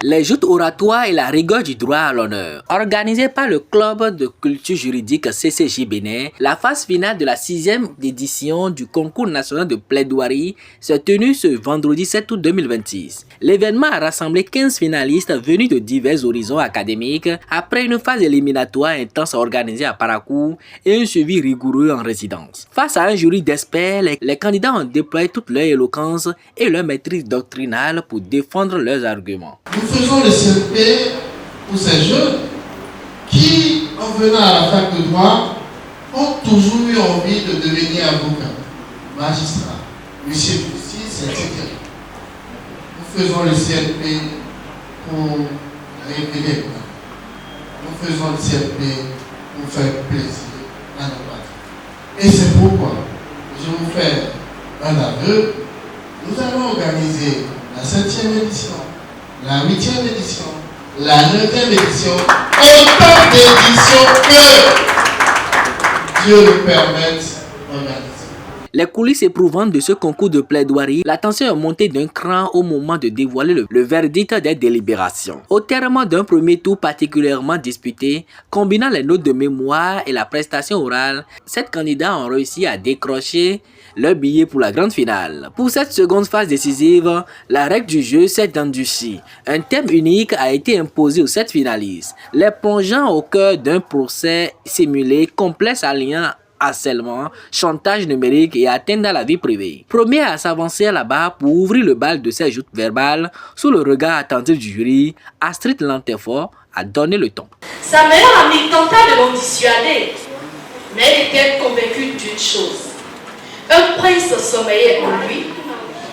Les joutes oratoires et la rigueur du droit à l'honneur. Organisée par le Club de culture juridique CCJ Bénin, la phase finale de la 6e édition du concours national de plaidoirie s'est tenue ce vendredi 7 août 2026. L'événement a rassemblé 15 finalistes venus de divers horizons académiques après une phase éliminatoire intense organisée à Parakou et un suivi rigoureux en résidence. Face à un jury d'experts, les candidats ont déployé toute leur éloquence et leur maîtrise doctrinale pour défendre leurs arguments. Nous faisons le CLP pour ces jeunes qui, en venant à la fac de droit, ont toujours eu envie de devenir avocat, magistrat, huissier de justice, etc. Nous faisons le CLP pour révéler. Nous faisons le CLP pour faire plaisir à nos patrons. Et c'est pourquoi je vous fais un aveu. Nous allons organiser la 7e édition, la 8e édition, la 9e édition, autant d'éditions que Dieu le permette d'organiser. Les coulisses éprouvantes de ce concours de plaidoirie, la tension est montée d'un cran au moment de dévoiler le verdict des délibérations. Au terme d'un premier tour particulièrement disputé, combinant les notes de mémoire et la prestation orale, 7 candidats ont réussi à décrocher leur billet pour la grande finale. Pour cette seconde phase décisive, la règle du jeu s'est endurcie. Un thème unique a été imposé aux 7 finalistes, les plongeant au cœur d'un procès simulé complexe alliant harcèlement, chantage numérique et atteinte à la vie privée. Premier à s'avancer à la barre pour ouvrir le bal de ces joutes verbales, sous le regard attentif du jury, Astrid Lantefort a donné le ton. Sa meilleure amie tenta de l'en dissuader, mais elle était convaincue d'une chose. Un prince sommeillait en lui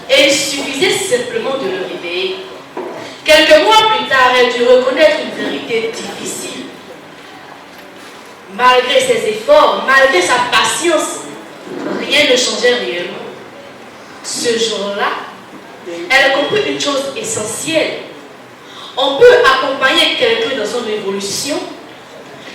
et il suffisait simplement de le réveiller. Quelques mois plus tard, elle dut reconnaître une vérité difficile. Malgré ses efforts, malgré sa patience, rien ne changeait réellement. Ce jour-là, elle a compris une chose essentielle. On peut accompagner quelqu'un dans son évolution,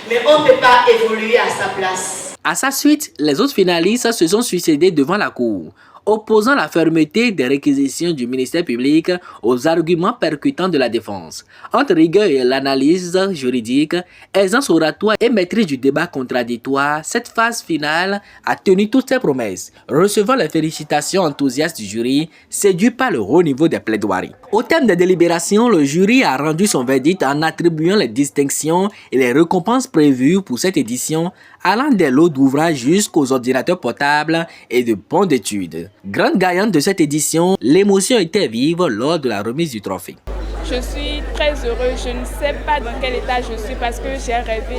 mais on ne peut pas évoluer à sa place. À sa suite, les autres finalistes se sont suicidés devant la cour, opposant la fermeté des réquisitions du ministère public aux arguments percutants de la défense. Entre rigueur et l'analyse juridique, aisance oratoire et maîtrise du débat contradictoire, cette phase finale a tenu toutes ses promesses, recevant les félicitations enthousiastes du jury, séduit par le haut niveau des plaidoiries. Au terme des délibérations, le jury a rendu son verdict en attribuant les distinctions et les récompenses prévues pour cette édition, allant des lots d'ouvrages jusqu'aux ordinateurs portables et de bons d'études. Grande gagnante de cette édition, l'émotion était vive lors de la remise du trophée. Je suis très heureuse, je ne sais pas dans quel état je suis parce que j'ai rêvé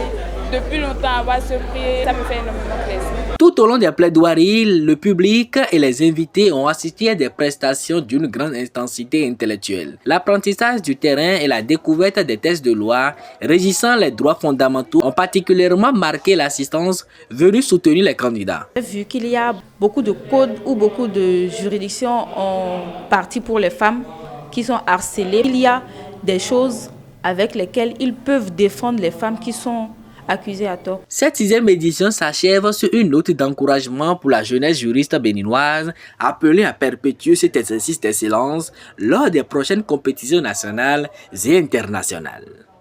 depuis longtemps avoir ce prix, ça me fait énormément plaisir. Tout au long des plaidoiries, le public et les invités ont assisté à des prestations d'une grande intensité intellectuelle. L'apprentissage du terrain et la découverte des textes de loi régissant les droits fondamentaux ont particulièrement marqué l'assistance venue soutenir les candidats. Vu qu'il y a beaucoup de codes ou beaucoup de juridictions en partie pour les femmes qui sont harcelées, il y a des choses avec lesquelles ils peuvent défendre les femmes qui sont accusées à tort. Cette 6e édition s'achève sur une note d'encouragement pour la jeunesse juriste béninoise, appelée à perpétuer cet exercice d'excellence lors des prochaines compétitions nationales et internationales.